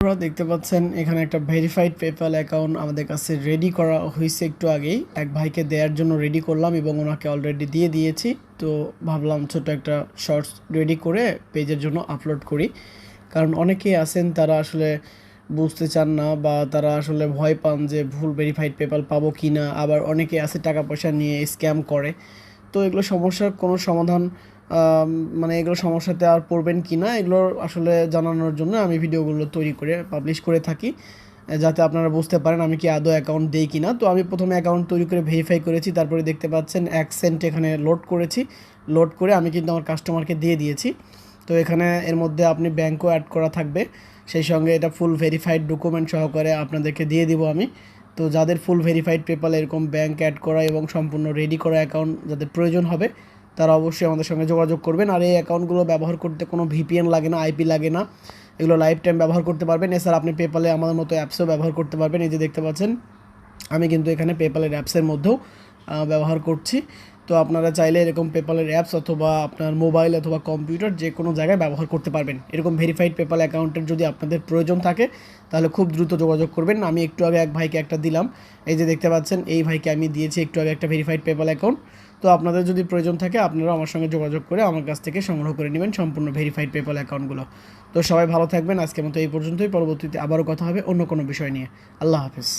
বন্ধুরা দেখতে পাচ্ছেন এখানে একটা ভেরিফাইড পেপ্যাল অ্যাকাউন্ট আমাদের কাছে রেডি করা হয়েছে। একটু আগেই এক ভাইকে দেওয়ার জন্য রেডি করলাম এবং ওনাকে অলরেডি দিয়ে দিয়েছি। তো ভাবলাম ছোট একটা শর্টস রেডি করে পেজের জন্য আপলোড করি, কারণ অনেকেই আছেন তারা আসলে বুঝতে চান না বা তারা আসলে ভয় পান যে ভুল ভেরিফাইড পেপ্যাল পাবো কি না। আবার অনেকে আছে টাকা পয়সা নিয়ে স্ক্যাম করে। তো এগুলো সমস্যার কোনো সমাধান, মানে এগুলো সমস্যাতে আর পড়বেন কি না এগুলো আসলে জানানোর জন্য আমি ভিডিওগুলো তৈরি করে পাবলিশ করে থাকি, যাতে আপনারা বুঝতে পারেন আমি কি আদৌ অ্যাকাউন্ট দেই কি না। তো আমি প্রথমে অ্যাকাউন্ট তৈরি করে ভেরিফাই করেছি, তারপরে দেখতে পাচ্ছেন অ্যাকসেন্ট এখানে লোড করেছি। লোড করে আমি কিন্তু আমার কাস্টমারকে দিয়ে দিয়েছি। তো এখানে এর মধ্যে আপনি ব্যাঙ্কও অ্যাড করা থাকবে, সেই সঙ্গে এটা ফুল ভেরিফাইড ডকুমেন্ট সহকারে আপনাদেরকে দিয়ে দিব আমি। তো যাদের ফুল ভেরিফাইড পেপ্যাল এরকম ব্যাঙ্ক অ্যাড করা এবং সম্পূর্ণ রেডি করা অ্যাকাউন্ট যাদের প্রয়োজন হবে, তারা অবশ্যই আমাদের সঙ্গে যোগাযোগ করবেন। আর এই অ্যাকাউন্টগুলো ব্যবহার করতে কোনো ভিপিএন লাগে না, আইপি লাগে না, এগুলো লাইফ টাইম ব্যবহার করতে পারবেন। এছাড়া আপনি পেপ্যালে আমাদের মতো অ্যাপসও ব্যবহার করতে পারবেন। এই যে দেখতে পাচ্ছেন আমি কিন্তু এখানে পেপ্যালের অ্যাপসের মধ্যেও ব্যবহার করছি। তো আপনারা চাইলে এরকম পেপ্যালের অ্যাপস অথবা আপনার মোবাইল অথবা কম্পিউটার যে কোনো জায়গায় ব্যবহার করতে পারবেন। এরকম ভেরিফাইড পেপ্যাল অ্যাকাউন্টের যদি আপনাদের প্রয়োজন থাকে তাহলে খুব দ্রুত যোগাযোগ করবেন। আমি একটু আগে এক ভাইকে একটা দিলাম, এই যে দেখতে পাচ্ছেন এই ভাইকে আমি দিয়েছি একটু আগে একটা ভেরিফাইড পেপ্যাল অ্যাকাউন্ট। তো আপনাদের যদি প্রয়োজন থাকে আপনারাও আমার সঙ্গে যোগাযোগ করে আমার কাছ থেকে সংগ্রহ করে নেবেন সম্পূর্ণ ভেরিফাইড পেপ্যাল অ্যাকাউন্টগুলো। তো সবাই ভালো থাকবেন, আজকের মতো এই পর্যন্তই। পরবর্তীতে আবারও কথা হবে অন্য কোনো বিষয় নিয়ে। আল্লাহ হাফেজ।